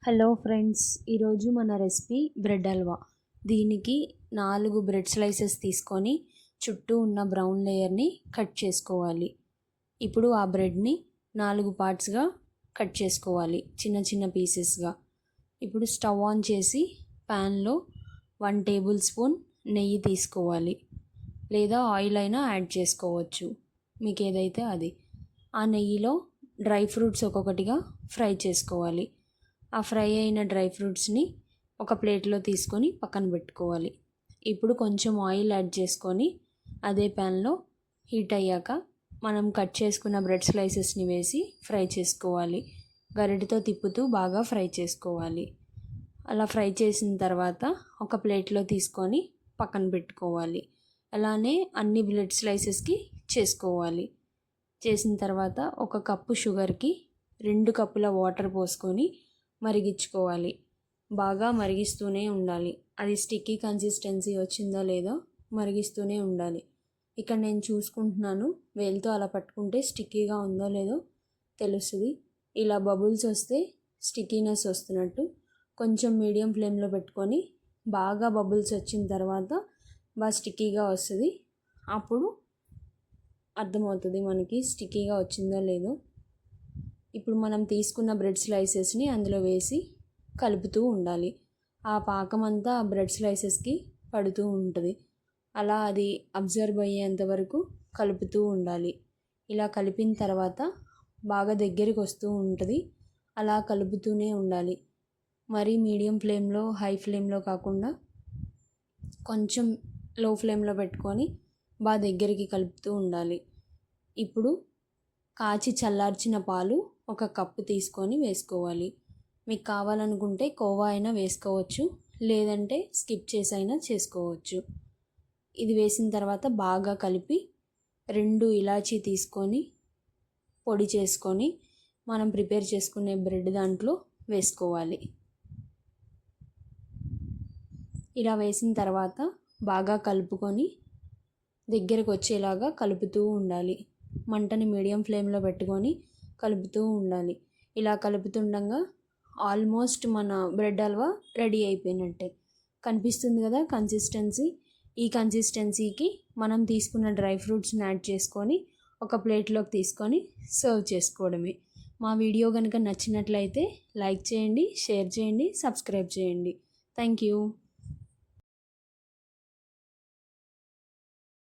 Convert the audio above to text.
Hello friends, ఈరోజు మన recipe bread halwa. దీనికి 4 బ్రెడ్ స్లైసెస్ తీసుకొని చుట్టూ ఉన్న బ్రౌన్ లేయర్ని కట్ చేసుకోవాలి. ఇప్పుడు ఆ బ్రెడ్ని 4 పార్ట్స్గా కట్ చేసుకోవాలి, చిన్న చిన్న పీసెస్గా. ఇప్పుడు స్టవ్ ఆన్ చేసి ప్యాన్లో 1 టేబుల్ స్పూన్ నెయ్యి తీసుకోవాలి, లేదా ఆయిల్ అయినా యాడ్ చేసుకోవచ్చు, మీకు ఏదైతే అది. ఆ నెయ్యిలో డ్రై ఫ్రూట్స్ ఒక్కొక్కటిగా ఫ్రై చేసుకోవాలి. ఆ ఫ్రై అయిన డ్రై ఫ్రూట్స్ని ఒక ప్లేట్లో తీసుకొని పక్కన పెట్టుకోవాలి. ఇప్పుడు కొంచెం ఆయిల్ యాడ్ చేసుకొని అదే ప్యాన్లో హీట్ అయ్యాక మనం కట్ చేసుకున్న బ్రెడ్ స్లైసెస్ని వేసి ఫ్రై చేసుకోవాలి. గరిటెతో తిప్పుతూ బాగా ఫ్రై చేసుకోవాలి. అలా ఫ్రై చేసిన తర్వాత ఒక ప్లేట్లో తీసుకొని పక్కన పెట్టుకోవాలి. అలానే అన్ని బ్రెడ్ స్లైసెస్కి చేసుకోవాలి. చేసిన తర్వాత ఒక కప్పు షుగర్కి 2 కప్పుల వాటర్ పోసుకొని మరిగించుకోవాలి. బాగా మరిగిస్తూనే ఉండాలి. అది స్టిక్కీ కన్సిస్టెన్సీ వచ్చిందో లేదో మరిగిస్తూనే ఉండాలి. ఇక్కడ నేను చూసుకుంటున్నాను, వేలుతో అలా పట్టుకుంటే స్టిక్కీగా ఉందో లేదో తెలుస్తుంది. ఇలా బబుల్స్ వస్తే స్టిక్కీనెస్ వస్తున్నట్టు. కొంచెం మీడియం ఫ్లేమ్లో పెట్టుకొని బాగా బబుల్స్ వచ్చిన తర్వాత బాగా స్టిక్కీగా వస్తుంది. అప్పుడు అర్థమవుతుంది మనకి స్టిక్కీగా వచ్చిందో లేదో. ఇప్పుడు మనం తీసుకున్న బ్రెడ్ స్లైసెస్ని అందులో వేసి కలుపుతూ ఉండాలి. ఆ పాకం అంతా ఆ బ్రెడ్ స్లైసెస్కి పడుతూ ఉంటుంది. అలా అది అబ్జర్వ్ అయ్యేంత వరకు కలుపుతూ ఉండాలి. ఇలా కలిపిన తర్వాత బాగా దగ్గరికి వస్తూ ఉంటుంది. అలా కలుపుతూనే ఉండాలి. మరీ మీడియం ఫ్లేమ్లో హై ఫ్లేమ్లో కాకుండా కొంచెం లో ఫ్లేమ్లో పెట్టుకొని బాగా దగ్గరికి కలుపుతూ ఉండాలి. ఇప్పుడు కాచి చల్లార్చిన పాలు 1 కప్పు తీసుకొని వేసుకోవాలి. మీకు కావాలనుకుంటే కోవా అయినా వేసుకోవచ్చు, లేదంటే స్కిప్ చేసి అయినా చేసుకోవచ్చు. ఇది వేసిన తర్వాత బాగా కలిపి 2 ఇలాచీ తీసుకొని పొడి చేసుకొని మనం ప్రిపేర్ చేసుకునే బ్రెడ్ దాంట్లో వేసుకోవాలి. ఇలా వేసిన తర్వాత బాగా కలుపుకొని దగ్గరకు వచ్చేలాగా కలుపుతూ ఉండాలి. మంటని మీడియం ఫ్లేమ్లో పెట్టుకొని కలుపుతూ ఉండాలి. ఇలా కలుపుతుండగా ఆల్మోస్ట్ మన బ్రెడ్ హల్వా రెడీ అయిపోయినట్టే కనిపిస్తుంది కదా కన్సిస్టెన్సీ. ఈ కన్సిస్టెన్సీకి మనం తీసుకున్న డ్రై ఫ్రూట్స్ని యాడ్ చేసుకొని ఒక ప్లేట్లోకి తీసుకొని సర్వ్ చేసుకోవడమే. మా వీడియో కనుక నచ్చినట్లయితే లైక్ చేయండి, షేర్ చేయండి, సబ్స్క్రైబ్ చేయండి. Thank you.